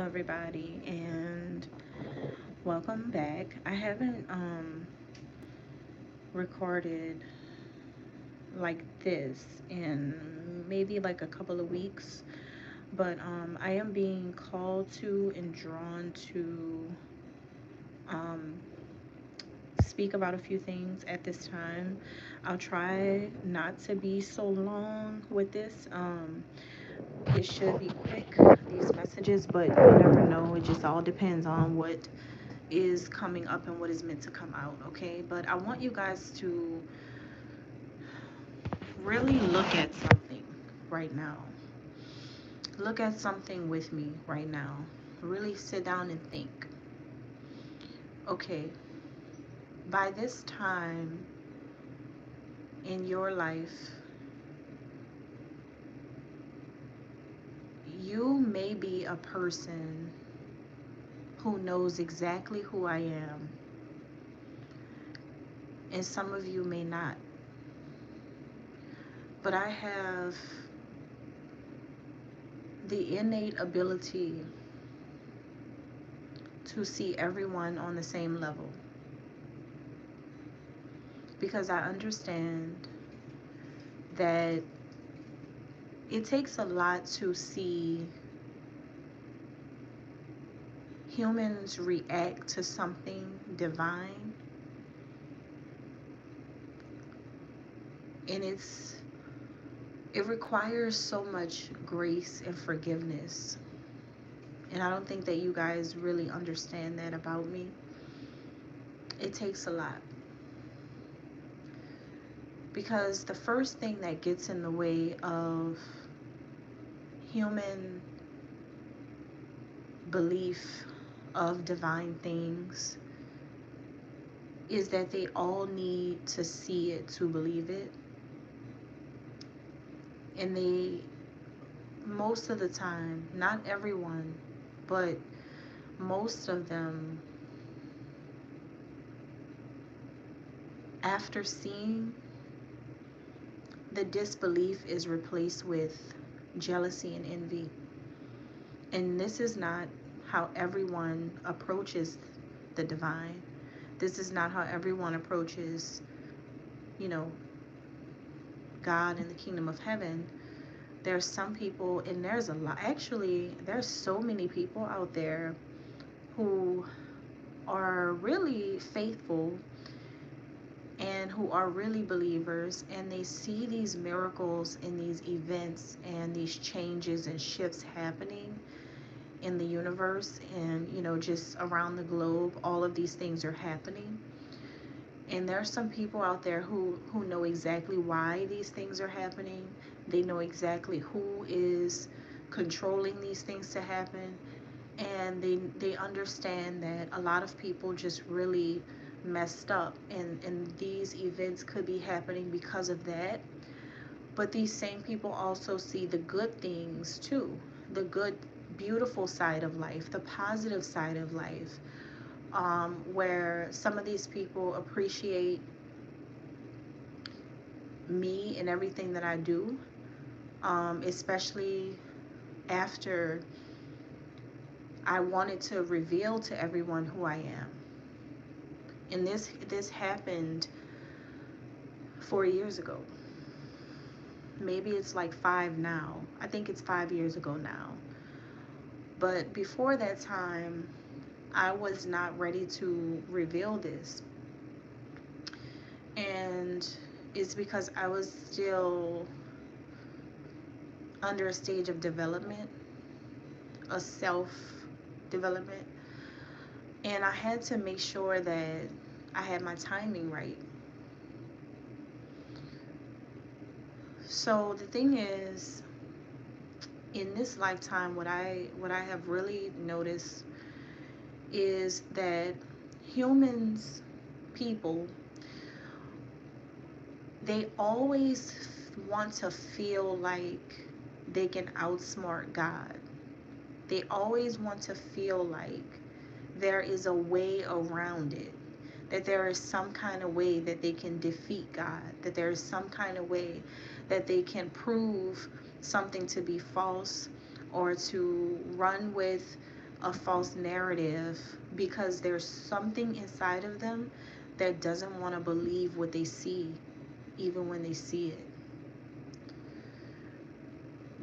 everybody, and welcome back. I haven't recorded like this in maybe like a couple of weeks, but I am being called to and drawn to um, speak about a few things at this time. I'll try not to be so long with this. It should be quick, these messages, but you never know. It just all depends on what is coming up and what is meant to come out, okay? But I want you guys to really look at something right now. Look at something with me right now. Really sit down and think. Okay, by this time in your life, you may be a person who knows exactly who I am, and some of you may not. But I have the innate ability to see everyone on the same level, because I understand that it takes a lot to see humans react to something divine, and it requires so much grace and forgiveness. And I don't think that you guys really understand that about me. It takes a lot, because the first thing that gets in the way of human belief of divine things is that they all need to see it to believe it. And they, most of the time, not everyone, but most of them, after seeing, the disbelief is replaced with jealousy and envy. And this is not how everyone approaches the divine. This is not how everyone approaches, you know, God and the kingdom of heaven. There's some people, and there's a lot, actually, there's so many people out there who are really faithful and who are really believers, and they see these miracles and these events and these changes and shifts happening in the universe and, just around the globe. All of these things are happening. And there are some people out there who know exactly why these things are happening. They know exactly who is controlling these things to happen. And they understand that a lot of people just really messed up, and these events could be happening because of that. But these same people also see the good things too, the good, beautiful side of life, the positive side of life, where some of these people appreciate me and everything that I do, especially after I wanted to reveal to everyone who I am. And this happened 4 years ago. Maybe it's like 5 now. I think it's 5 years ago now. But before that time, I was not ready to reveal this. And it's because I was still under a stage of development, a self development. And I had to make sure that I had my timing right. So the thing is, in this lifetime, what I have really noticed is that humans, people, they always want to feel like they can outsmart God. They always want to feel like there is a way around it, that there is some kind of way that they can defeat God, that there is some kind of way that they can prove something to be false, or to run with a false narrative because there's something inside of them that doesn't want to believe what they see, even when they see it.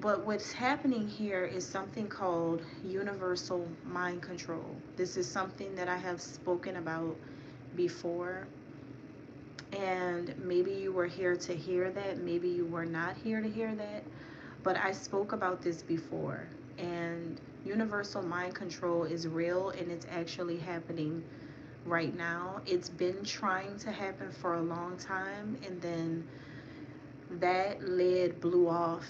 But what's happening here is something called universal mind control. This is something that I have spoken about before. And maybe you were here to hear that, maybe you were not here to hear that. But I spoke about this before. And universal mind control is real, and it's actually happening right now. It's been trying to happen for a long time, and then that lid blew off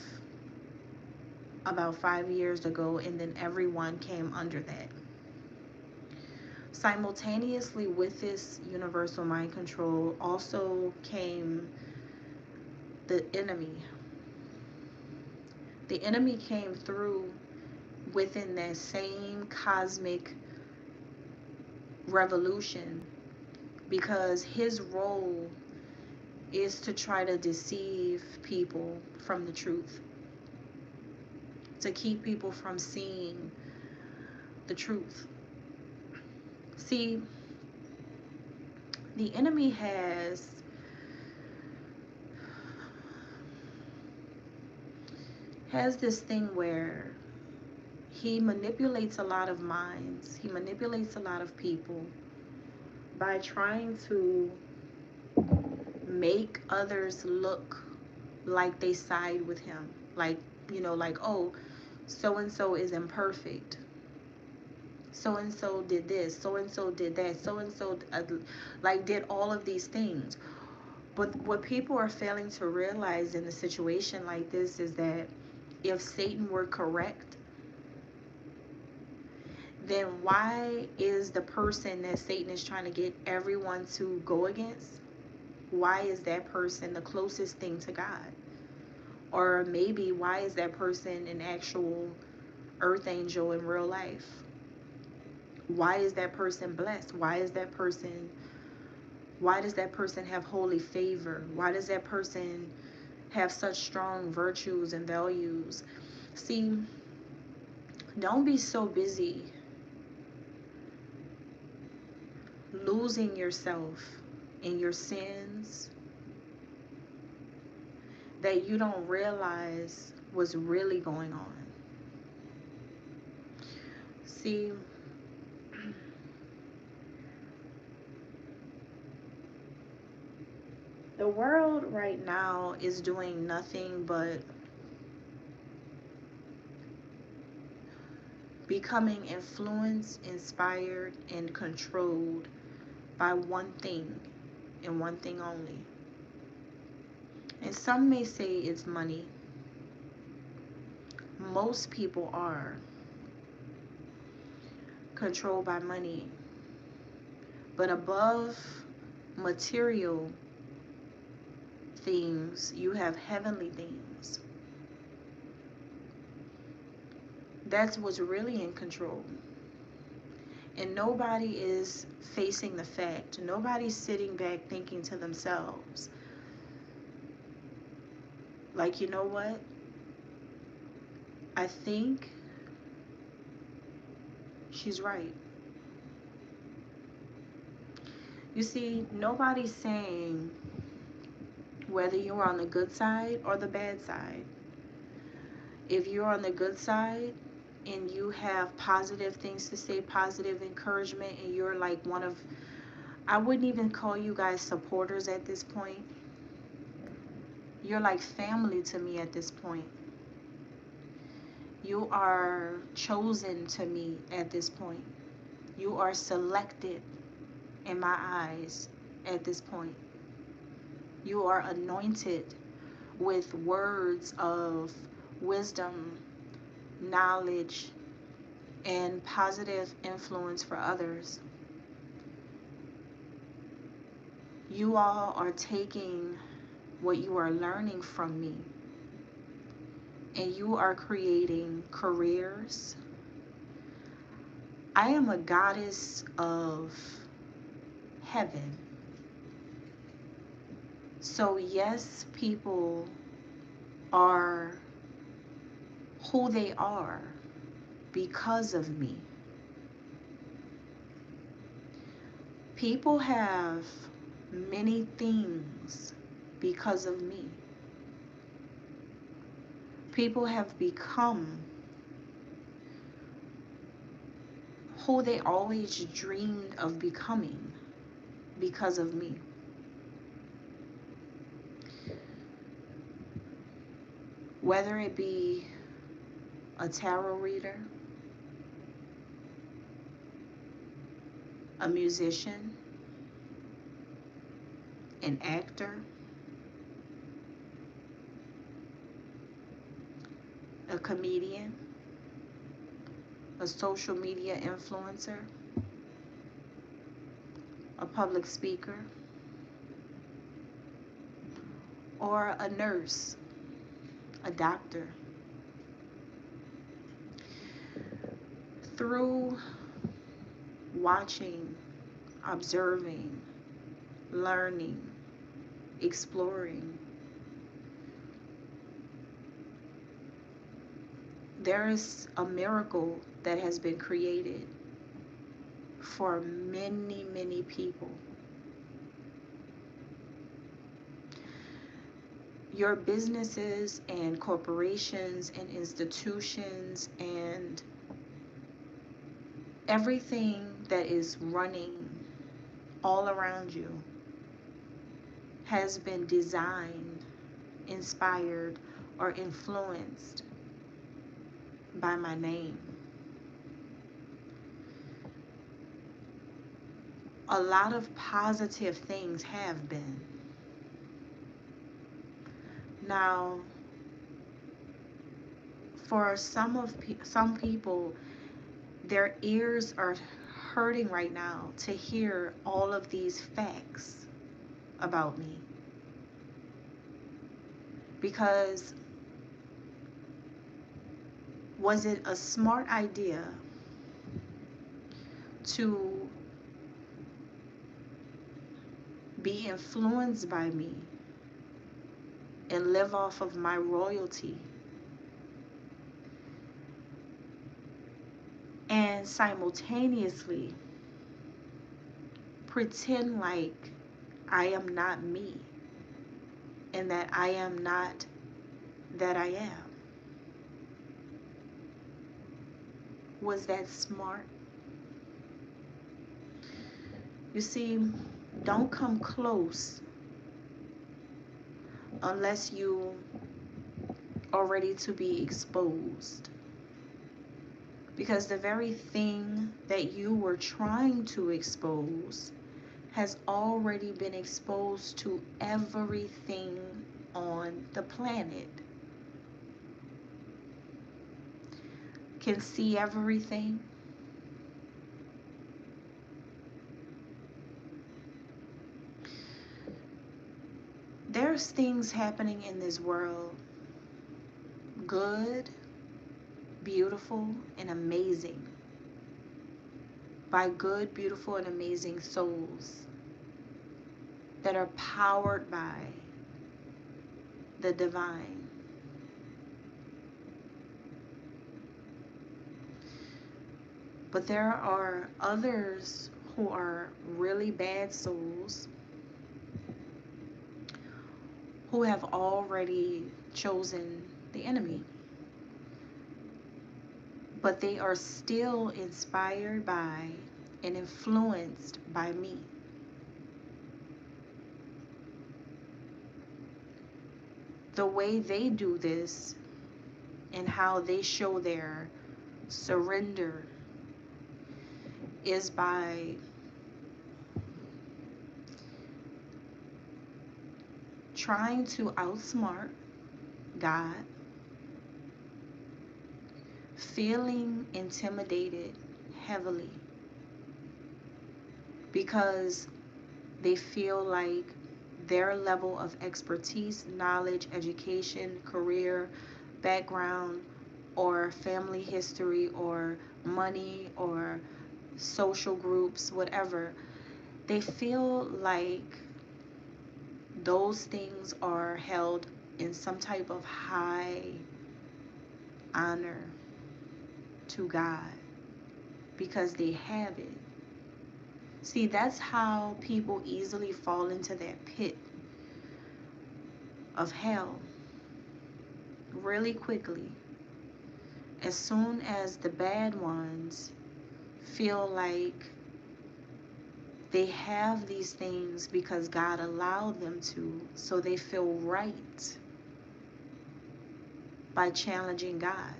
about 5 years ago, and then everyone came under that. Simultaneously with this universal mind control also came the enemy. The enemy came through within that same cosmic revolution, because his role is to try to deceive people from the truth, to keep people from seeing the truth. See, the enemy has this thing where he manipulates a lot of minds, he manipulates a lot of people by trying to make others look like they side with him. Like, like, oh, so and so is imperfect, so and so did this, so and so did that, so and so like did all of these things. But what people are failing to realize in a situation like this is that if Satan were correct, then why is the person that Satan is trying to get everyone to go against, why is that person the closest thing to God? Or maybe why is that person an actual earth angel in real life? Why is that person blessed? Why does that person have holy favor? Why does that person have such strong virtues and values? See, don't be so busy losing yourself in your sins that you don't realize what's really going on. See, the world right now is doing nothing but becoming influenced, inspired, and controlled by one thing and one thing only. And some may say it's money. Most people are controlled by money. But above material things, you have heavenly things. That's what's really in control. And nobody is facing the fact. Nobody's sitting back thinking to themselves, like, you know what? I think she's right. You see, nobody's saying whether you're on the good side or the bad side. If you're on the good side and you have positive things to say, positive encouragement, and you're like one of, I wouldn't even call you guys supporters at this point. You're like family to me at this point. You are chosen to me at this point. You are selected in my eyes at this point. You are anointed with words of wisdom, knowledge, and positive influence for others. You all are taking what you are learning from me, and you are creating careers. I am a goddess of heaven. So yes, people are who they are because of me. People have many things because of me. People have become who they always dreamed of becoming because of me. Whether it be a tarot reader, a musician, an actor, a comedian, a social media influencer, a public speaker, or a nurse, a doctor. Through watching, observing, learning, exploring, there is a miracle that has been created for many, many people. Your businesses and corporations and institutions and everything that is running all around you has been designed, inspired, or influenced by my name. A lot of positive things have been. Now, for some people, their ears are hurting right now to hear all of these facts about me. Because was it a smart idea to be influenced by me and live off of my royalty and simultaneously pretend like I am not me and that I am not that I am? Was that smart? You see, don't come close unless you are ready to be exposed. Because the very thing that you were trying to expose has already been exposed to everything on the planet. Can see everything. There's things happening in this world, good, beautiful, and amazing, by good, beautiful, and amazing souls that are powered by the divine. But there are others who are really bad souls who have already chosen the enemy. But they are still inspired by and influenced by me. The way they do this and how they show their surrender is by trying to outsmart God, feeling intimidated heavily because they feel like their level of expertise, knowledge, education, career, background, or family history, or money, or social groups, whatever, they feel like those things are held in some type of high honor to God because they have it. See, that's how people easily fall into that pit of hell really quickly. As soon as the bad ones feel like they have these things because God allowed them to, so they feel right by challenging God.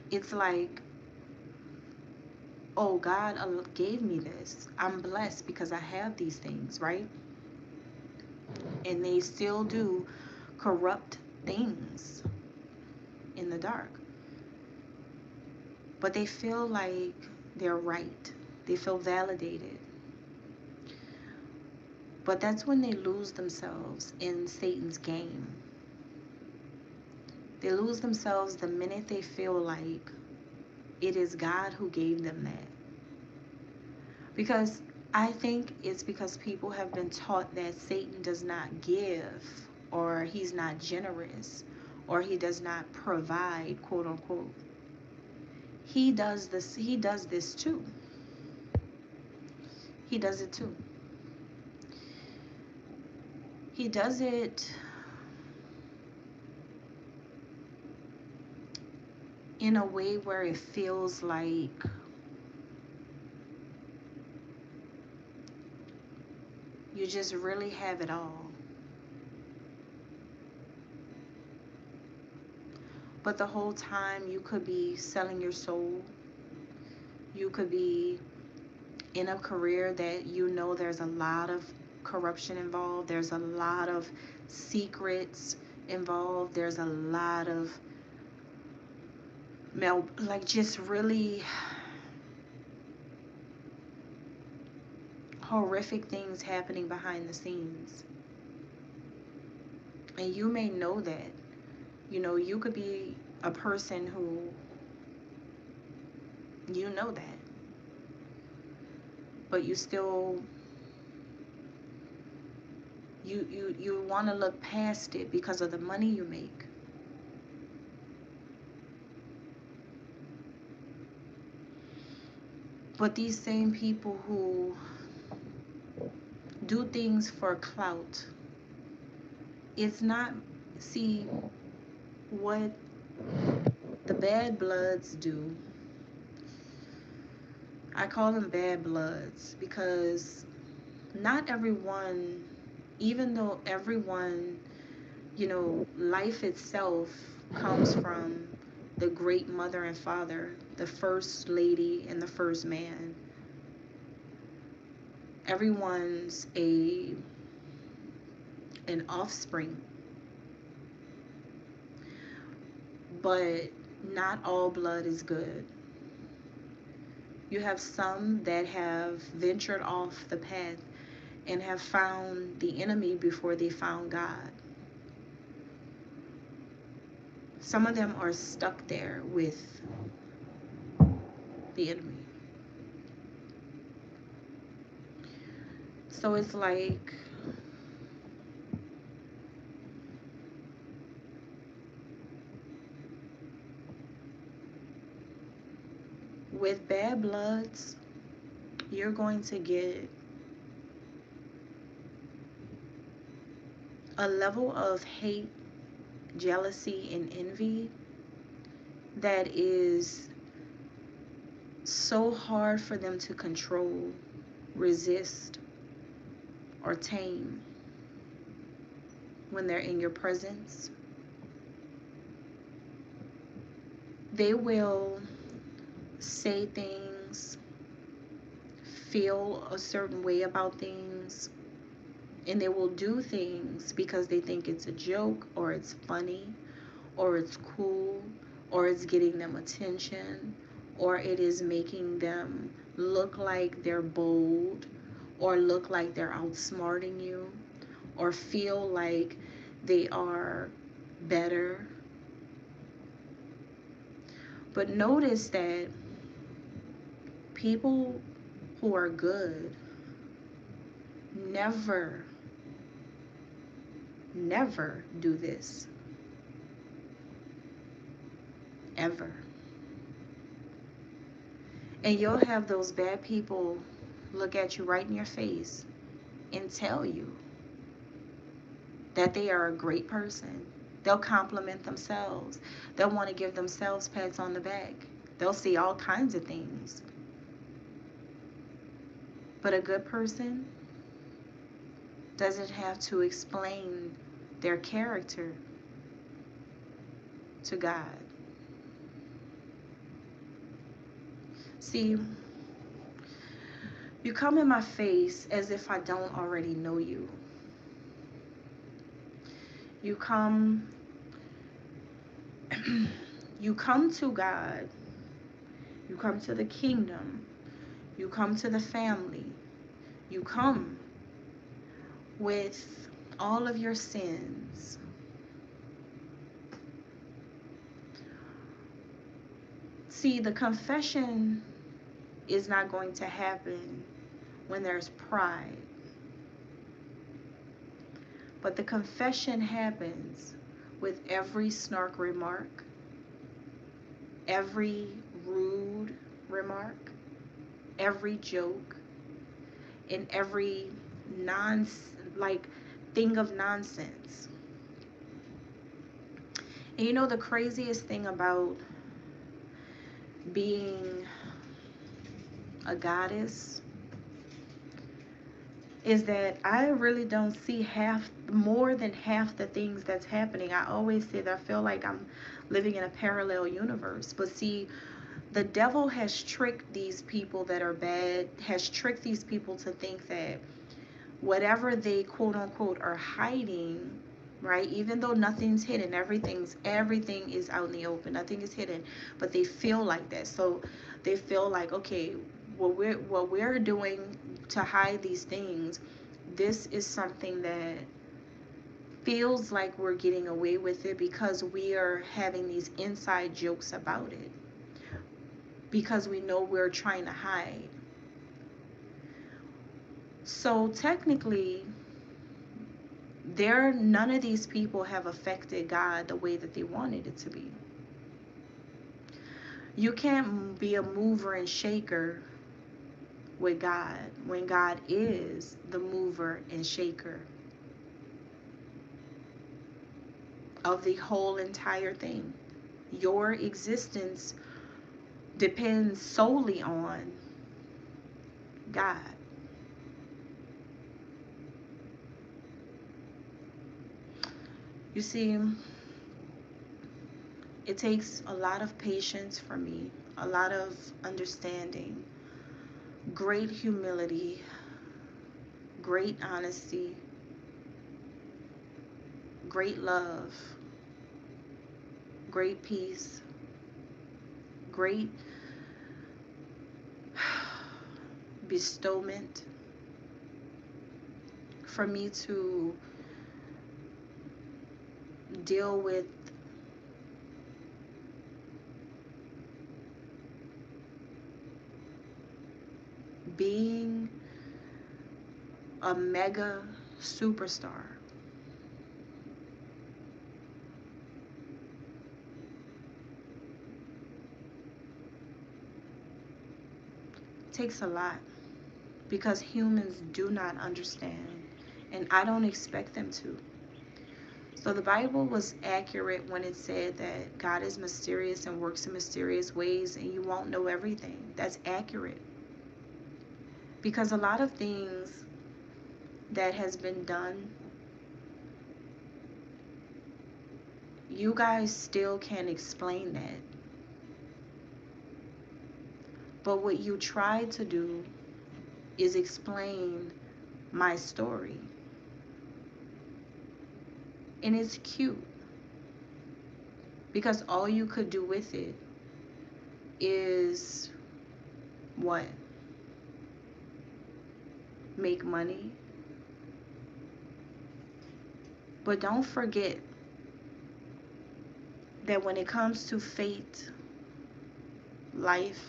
It's like, oh, God gave me this. I'm blessed because I have these things, right? And they still do corrupt things in the dark. But they feel like they're right. They feel validated. But that's when they lose themselves in Satan's game. They lose themselves the minute they feel like it is God who gave them that. Because I think it's because people have been taught that Satan does not give, or he's not generous, or he does not provide, quote unquote. He does this too. He does it too. He does it in a way where it feels like you just really have it all. But the whole time you could be selling your soul. You could be in a career that you know there's a lot of corruption involved. There's a lot of secrets involved. There's a lot of just really horrific things happening behind the scenes. And you may know that. You know, you could be a person who, you know that. But you still, you want to look past it because of the money you make. But these same people who do things for clout, it's not, see, what the bad bloods do, I call them bad bloods because not everyone, even though everyone, you know, life itself comes from the great mother and father, the first lady and the first man. Everyone's an offspring. But not all blood is good. You have some that have ventured off the path and have found the enemy before they found God. Some of them are stuck there with the enemy. So it's like, with bad bloods, you're going to get a level of hate, jealousy, and envy that is so hard for them to control, resist, or tame when they're in your presence. They will say things, feel a certain way about things, and they will do things because they think it's a joke, or it's funny, or it's cool, or it's getting them attention, or it is making them look like they're bold, or look like they're outsmarting you, or feel like they are better. But notice that people who are good never do this. Ever. And you'll have those bad people look at you right in your face and tell you that they are a great person. They'll compliment themselves. They'll want to give themselves pats on the back. They'll see all kinds of things. But a good person doesn't have to explain their character to God. See, you come in my face as if I don't already know you. You come you come to God. You come to the kingdom. You come to the family. You come with all of your sins. See, the confession is not going to happen when there's pride. But the confession happens with every snark remark, every rude remark, every joke, and every thing of nonsense. And you know the craziest thing about being a goddess is that I really don't see more than half the things that's happening. I always say that I feel like I'm living in a parallel universe. But see, the devil has tricked these people that are bad, has tricked these people to think that whatever they quote unquote are hiding, right? Even though nothing's hidden, everything is out in the open, nothing is hidden, but they feel like that. So they feel like, okay, what we're doing to hide these things, this is something that feels like we're getting away with it because we are having these inside jokes about it, because we know we're trying to hide. So technically, none of these people have affected God the way that they wanted it to be. You can't be a mover and shaker with God when God is the mover and shaker of the whole entire thing. Your existence depends solely on God. You see, it takes a lot of patience for me, a lot of understanding, great humility, great honesty, great love, great peace, great bestowment for me to deal with being a mega superstar. It takes a lot because humans do not understand, and I don't expect them to. So the Bible was accurate when it said that God is mysterious and works in mysterious ways, and you won't know everything. That's accurate. Because a lot of things that has been done, you guys still can't explain that. But what you try to do is explain my story. And it's cute because all you could do with it is what? Make money. But don't forget that when it comes to fate, life,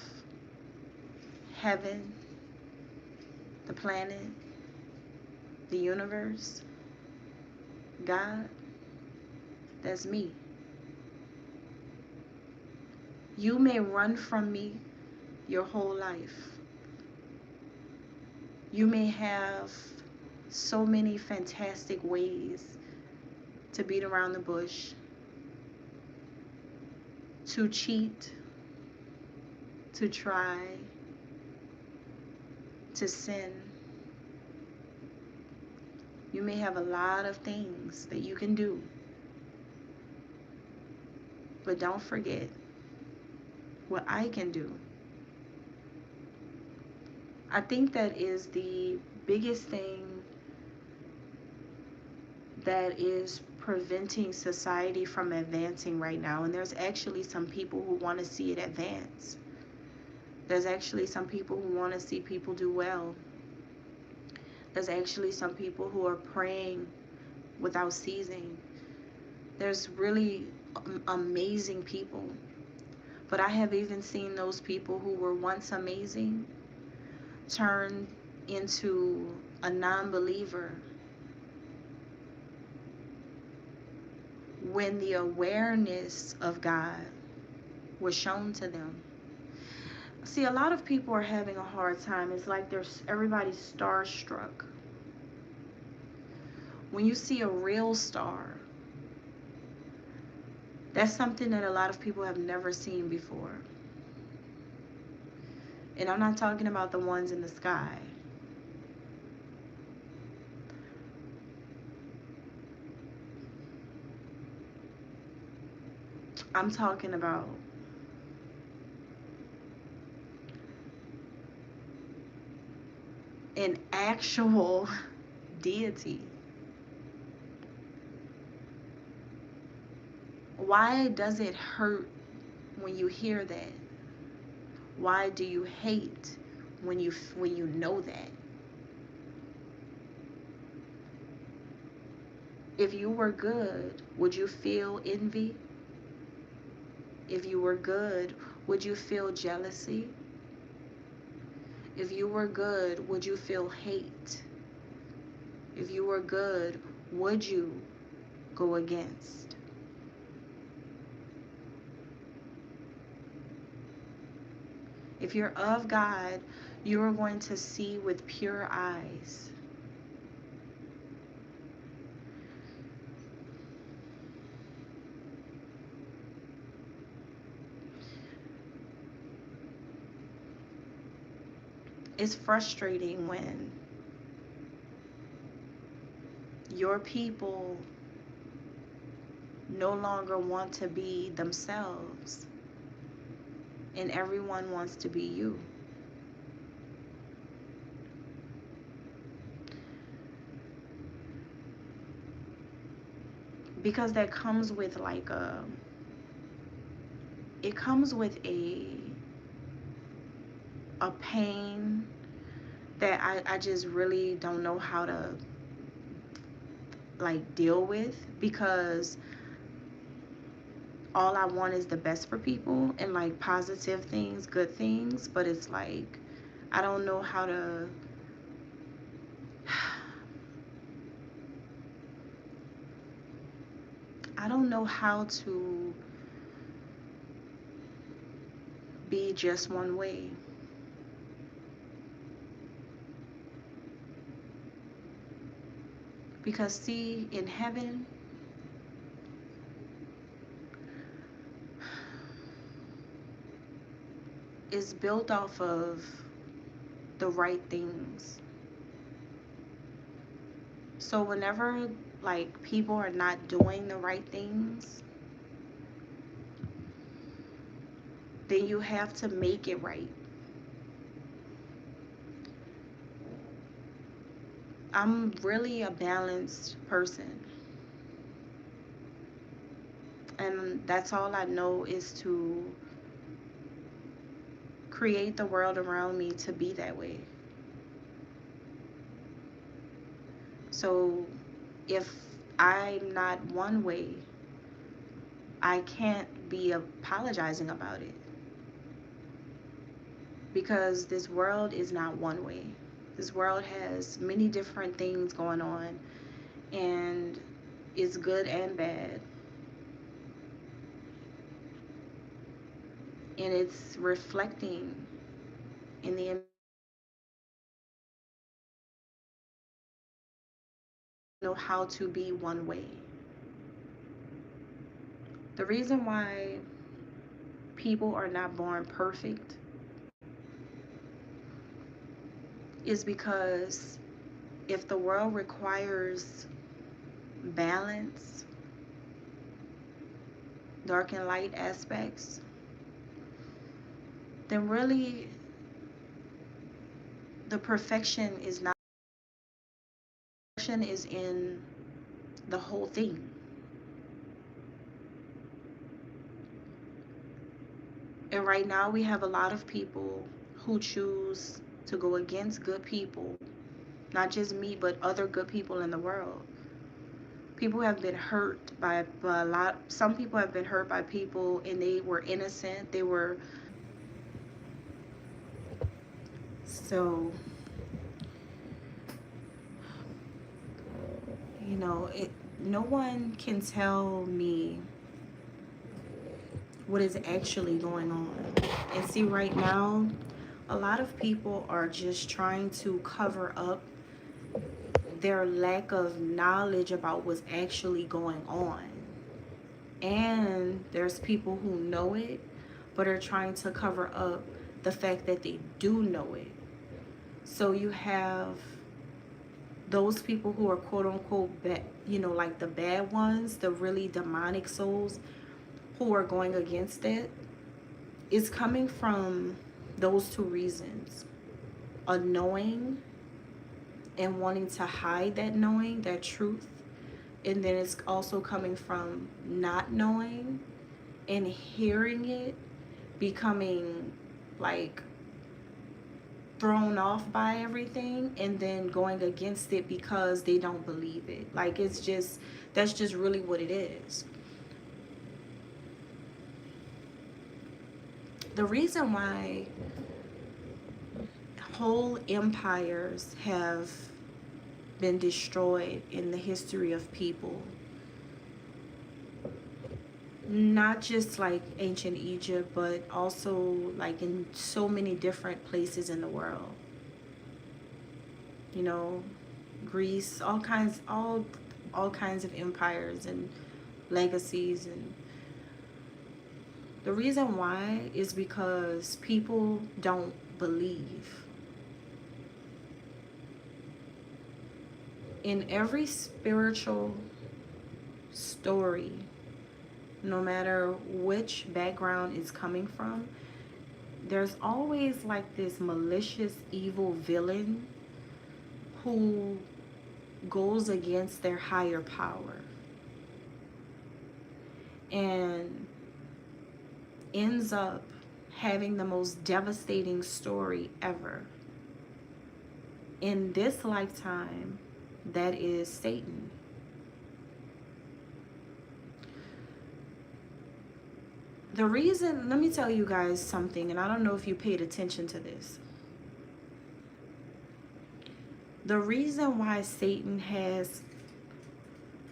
heaven, the planet, the universe, God, that's me. You may run from me your whole life. You may have so many fantastic ways to beat around the bush, to cheat, to try, to sin. You may have a lot of things that you can do, but don't forget what I can do. I think that is the biggest thing that is preventing society from advancing right now. And there's actually some people who want to see it advance. There's actually some people who want to see people do well. There's actually some people who are praying without ceasing. There's really amazing people. But I have even seen those people who were once amazing turn into a non-believer when the awareness of God was shown to them. See, a lot of people are having a hard time. It's like everybody's starstruck. When you see a real star, that's something that a lot of people have never seen before. And I'm not talking about the ones in the sky. I'm talking about an actual deity. Why does it hurt when you hear that? Why do you hate when you know that? If you were good, would you feel envy? If you were good, would you feel jealousy? If you were good, would you feel hate? If you were good, would you go against? If you're of God, you are going to see with pure eyes. It's frustrating when your people no longer want to be themselves and everyone wants to be you. Because that comes with like it comes with a pain that I just really don't know how to like deal with, because all I want is the best for people and like positive things, good things, but it's like I don't know how to I don't know how to be just one way. Because see, in heaven, is built off of the right things. So whenever like people are not doing the right things, then you have to make it right. I'm really a balanced person. And that's all I know is to create the world around me to be that way. So if I'm not one way, I can't be apologizing about it. Because this world is not one way. This world has many different things going on, and it's good and bad. And it's reflecting in the know how to be one way. The reason why people are not born perfect is because if the world requires balance, dark and light aspects, then really the perfection is not, perfection is in the whole thing. And right now we have a lot of people who choose to go against good people, not just me, but other good people in the world. People have been hurt by a lot. Some people have been hurt by people and they were innocent. They were, so, no one can tell me what is actually going on. And see, right now, a lot of people are just trying to cover up their lack of knowledge about what's actually going on. And there's people who know it, but are trying to cover up the fact that they do know it. So you have those people who are quote unquote bad, like the bad ones, the really demonic souls who are going against it. It's coming from those two reasons: a knowing and wanting to hide that knowing, that truth. And then it's also coming from not knowing and hearing it, becoming like thrown off by everything, and then going against it because they don't believe it. Like, it's just, that's just really what it is. The reason why whole empires have been destroyed in the history of people, not just like ancient Egypt, but also like in so many different places in the world, Greece, all kinds of empires and legacies. And the reason why is because people don't believe. In every spiritual story, no matter which background it's coming from, there's always like this malicious, evil villain who goes against their higher power and ends up having the most devastating story ever. In this lifetime, that is Satan. The reason, let me tell you guys something, and I don't know if you paid attention to this. The reason why Satan has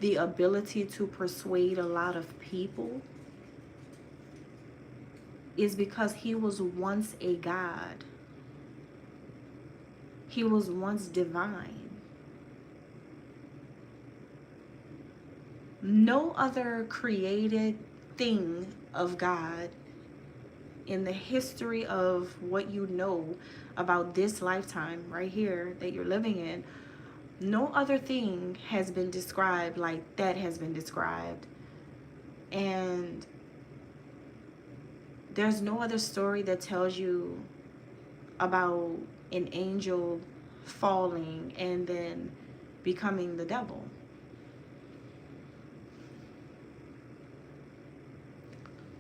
the ability to persuade a lot of people is because he was once a god. He was once divine. No other created thing of God in the history of what you know about this lifetime right here that you're living in, no other thing has been described like that has been described. And there's no other story that tells you about an angel falling and then becoming the devil.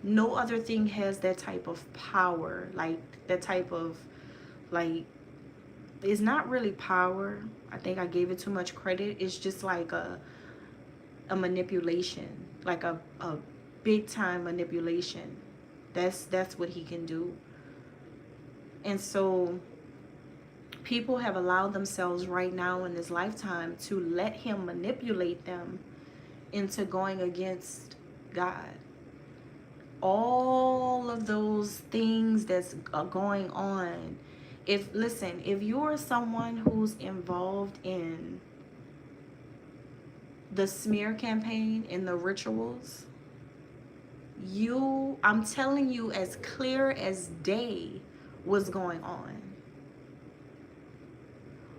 No other thing has that type of power, like that type of, like, it's not really power. I think I gave it too much credit. It's just like a manipulation, like a big time manipulation. That's what he can do. And so people have allowed themselves right now in this lifetime to let him manipulate them into going against God. All of those things that's going on If you're someone who's involved in the smear campaign and the rituals, I'm telling you, as clear as day, what's going on.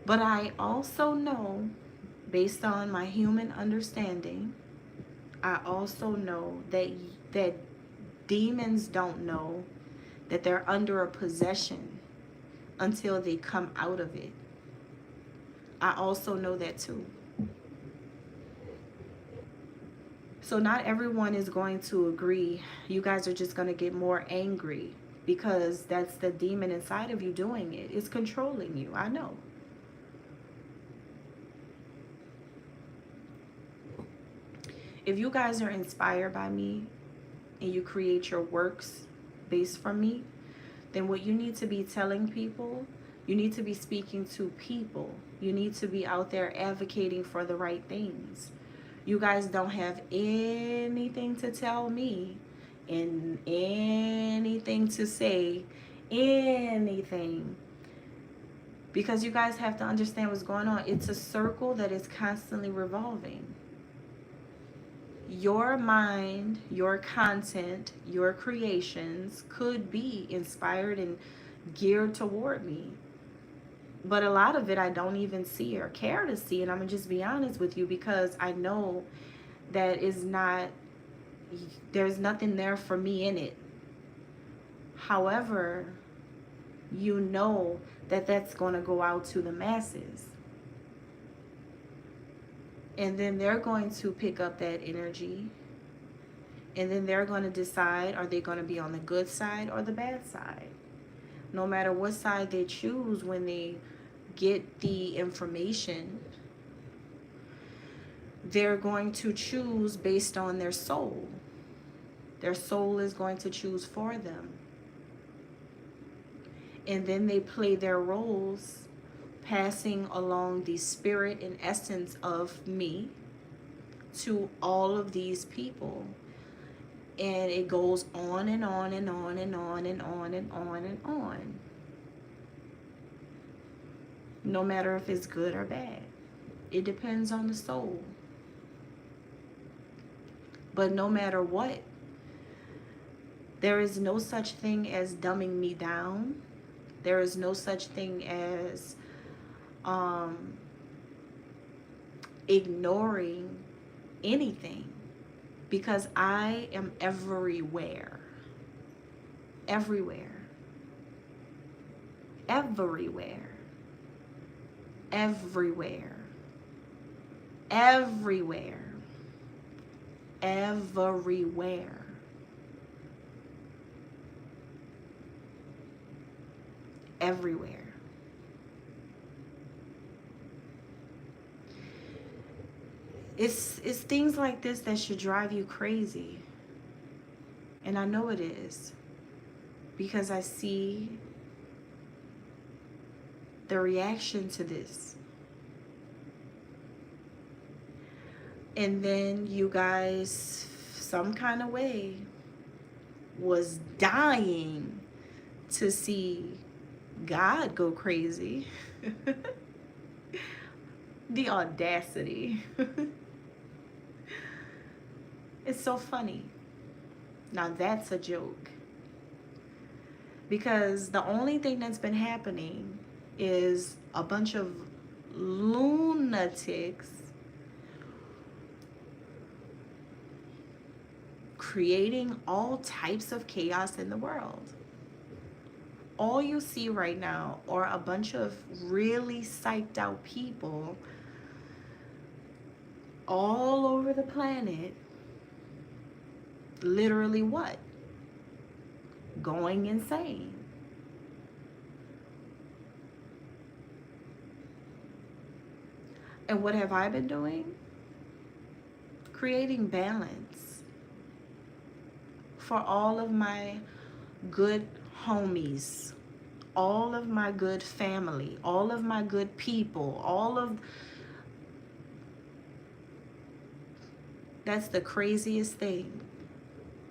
But I also know, based on my human understanding, I also know that demons don't know that they're under a possession until they come out of it. I also know that too. So not everyone is going to agree. You guys are just going to get more angry because that's the demon inside of you doing it. It's controlling you. I know. If you guys are inspired by me and you create your works based from me, then what you need to be telling people, you need to be speaking to people. You need to be out there advocating for the right things. You guys don't have anything to tell me and anything to say, anything. Because you guys have to understand what's going on. It's a circle that is constantly revolving. Your mind, your content, your creations could be inspired and geared toward me. But a lot of it I don't even see or care to see. And I'm going to just be honest with you, because I know that is not, there's nothing there for me in it. However, you know that that's going to go out to the masses. And then they're going to pick up that energy. And then they're going to decide, are they going to be on the good side or the bad side? No matter what side they choose when they get the information, they're going to choose based on their soul. Their soul is going to choose for them. And then they play their roles, passing along the spirit and essence of me to all of these people. And it goes on and on and on and on and on and on and on. No matter if it's good or bad. It depends on the soul. But no matter what, there is no such thing as dumbing me down. There is no such thing as ignoring anything, because I am everywhere. Everywhere. Everywhere. Everywhere. Everywhere. Everywhere. Everywhere. It's things like this that should drive you crazy. And I know it is, because I see the reaction to this. And then you guys, some kind of way, was dying to see God go crazy. The audacity. It's so funny. Now that's a joke. Because the only thing that's been happening is a bunch of lunatics creating all types of chaos in the world. All you see right now are a bunch of really psyched out people all over the planet. Literally what? Going insane. And what have I been doing? Creating balance for all of my good homies, all of my good family, all of my good people, that's the craziest thing,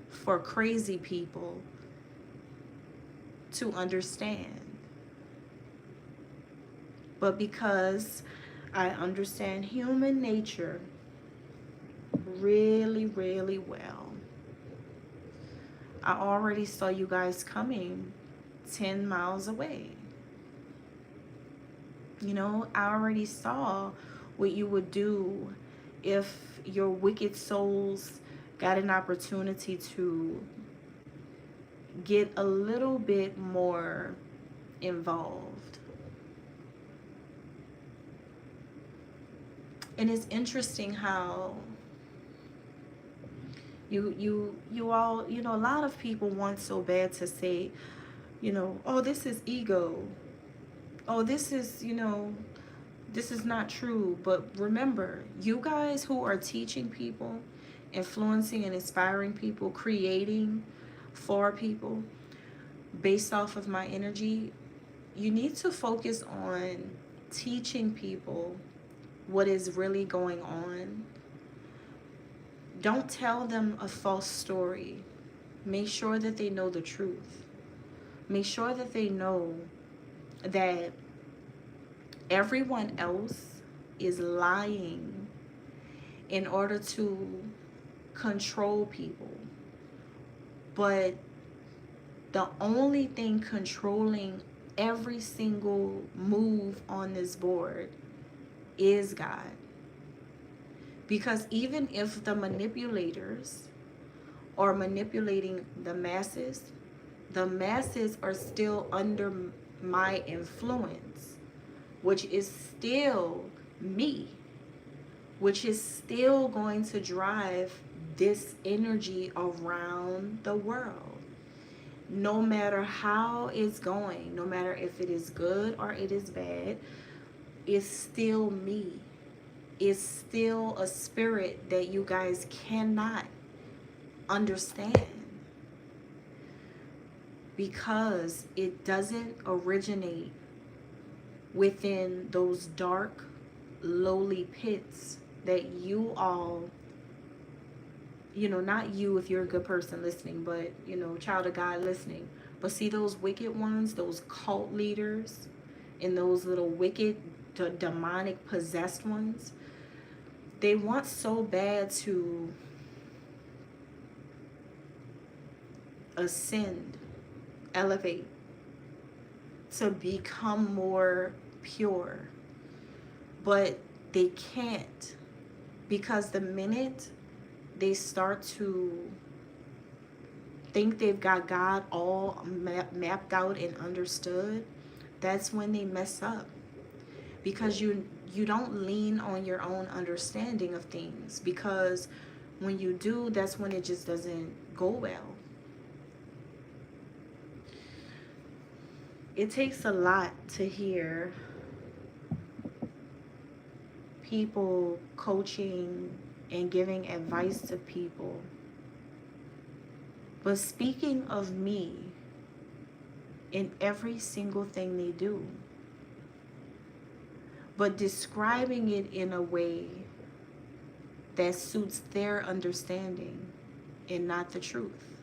for crazy people to understand. But because I understand human nature really, really well, I already saw you guys coming 10 miles away. You know, I already saw what you would do if your wicked souls got an opportunity to get a little bit more involved. And it's interesting how you all, you know, a lot of people want so bad to say, you know, oh, this is ego. Oh, this is, you know, this is not true. But remember, you guys who are teaching people, influencing and inspiring people, creating for people based off of my energy, you need to focus on teaching people what is really going on. Don't tell them a false story. Make sure that they know the truth. Make sure that they know that everyone else is lying in order to control people. But the only thing controlling every single move on this board is God. Because even if the manipulators are manipulating the masses are still under my influence, which is still me, which is still going to drive this energy around the world. No matter how it's going, no matter if it is good or it is bad, it's still me. It's still a spirit that you guys cannot understand, because it doesn't originate within those dark, lowly pits that you all, you know, not you if you're a good person listening, but, you know, child of God listening. But see those wicked ones, those cult leaders, and those little wicked, demonic, possessed ones, they want so bad to ascend, elevate, to become more pure. But they can't, because the minute they start to think they've got God all mapped out and understood, that's when they mess up. Because you don't lean on your own understanding of things, because when you do, that's when it just doesn't go well. It takes a lot to hear people coaching and giving advice to people. But speaking of me in every single thing they do, but describing it in a way that suits their understanding and not the truth.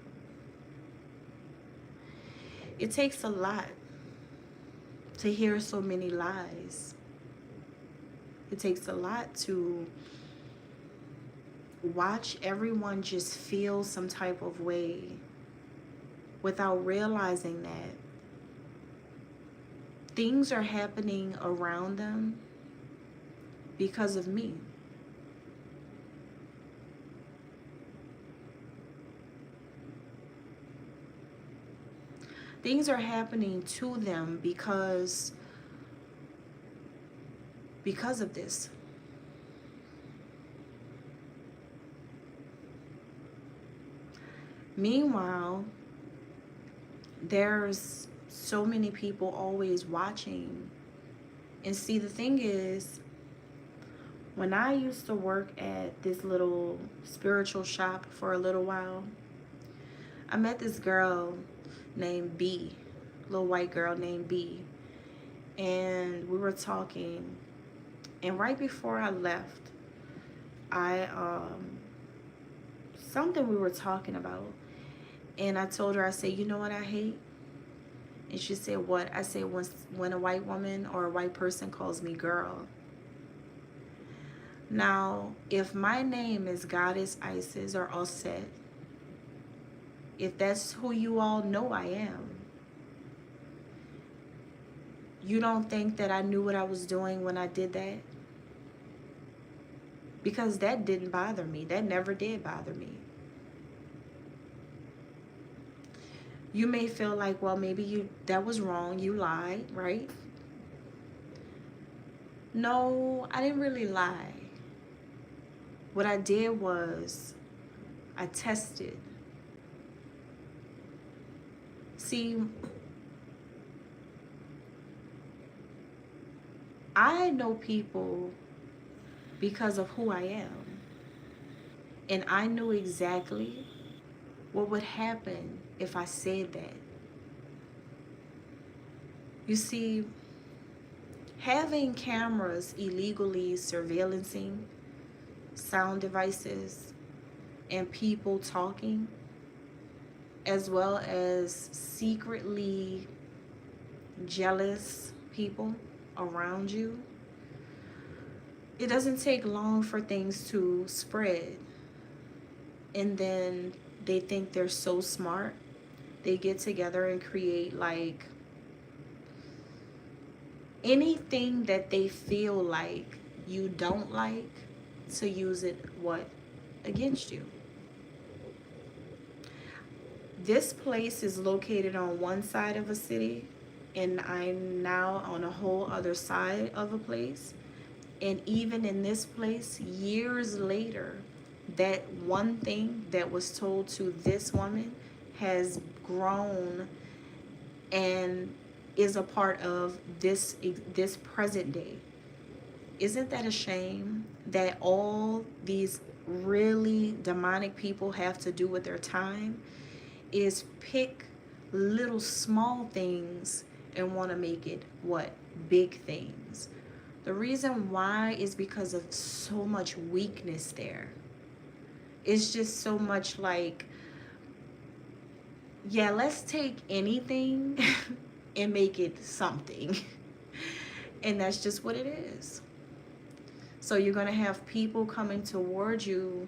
It takes a lot to hear so many lies. It takes a lot to watch everyone just feel some type of way without realizing that things are happening around them because of me. Things are happening to them because of this. Meanwhile, there's so many people always watching. And see, the thing is, when I used to work at this little spiritual shop for a little while, I met this girl named B, little white girl named B. And we were talking. And right before I left, something we were talking about. And I told her, I said, you know what I hate? And she said, what? I said, when a white woman or a white person calls me girl. Now, if my name is Goddess Isis or Osset, if that's who you all know I am, you don't think that I knew what I was doing when I did that? Because that didn't bother me. That never did bother me. You may feel like, well, maybe that was wrong. You lied, right? No, I didn't really lie. What I did was I tested. See, I know people because of who I am. And I knew exactly what would happen if I said that. You see, having cameras illegally surveillancing sound devices and people talking, as well as secretly jealous people around you, it doesn't take long for things to spread. And then they think they're so smart. They get together and create like anything that they feel like you don't like to use it what? Against you. This place is located on one side of a city, and I'm now on a whole other side of a place. And even in this place, years later, that one thing that was told to this woman has grown and is a part of this present day. Isn't that a shame that all these really demonic people have to do with their time is pick little small things and want to make it what? Big things. The reason why is because of so much weakness there. It's just so much like, yeah, let's take anything and make it something. And that's just what it is. So you're going to have people coming towards you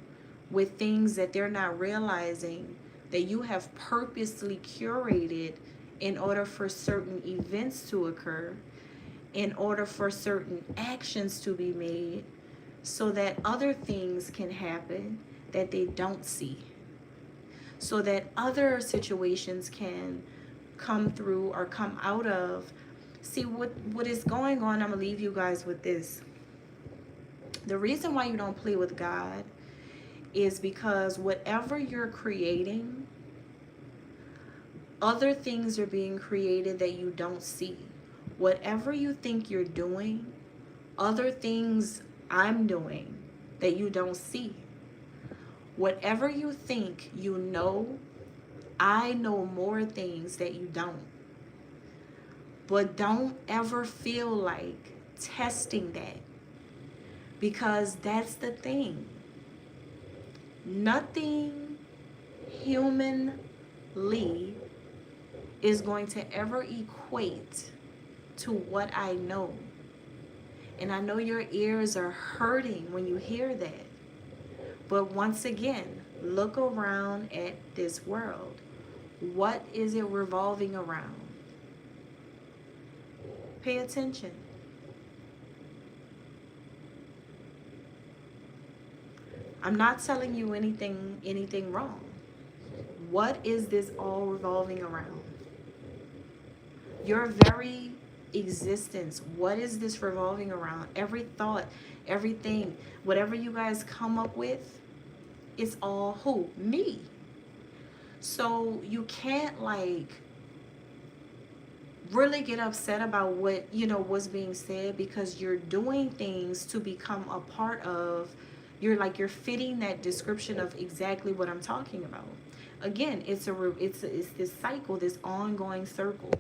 with things that they're not realizing that you have purposely curated in order for certain events to occur, in order for certain actions to be made, so that other things can happen that they don't see, so that other situations can come through or come out of. See, what is going on, I'm going to leave you guys with this. The reason why you don't play with God is because whatever you're creating, other things are being created that you don't see. Whatever you think you're doing, other things I'm doing that you don't see. Whatever you think you know, I know more things that you don't. But don't ever feel like testing that, because that's the thing. Nothing humanly is going to ever equate to what I know. And I know your ears are hurting when you hear that. But once again, look around at this world. What is it revolving around? Pay attention. I'm not telling you anything wrong. What is this all revolving around? Your very existence, what is this revolving around? Every thought, everything, whatever you guys come up with, it's all who? Me. So you can't like really get upset about what, what's being said, because you're doing things to become a part of, you're fitting that description of exactly what I'm talking about. Again, it's this cycle, this ongoing circle.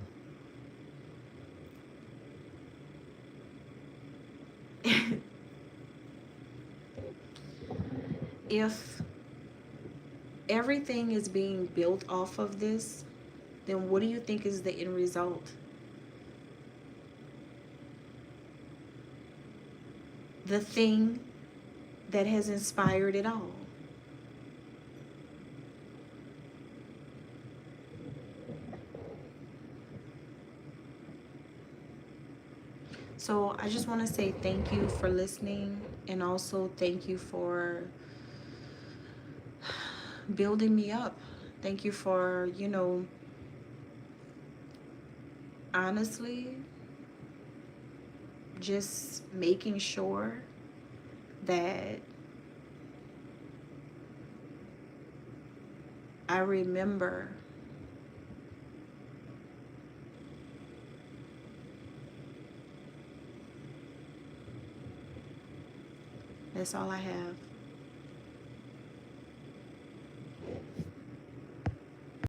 If everything is being built off of this, then what do you think is the end result? The thing that has inspired it all. So I just want to say thank you for listening, and also thank you for building me up. Thank you for, honestly, just making sure that I remember that's all I have.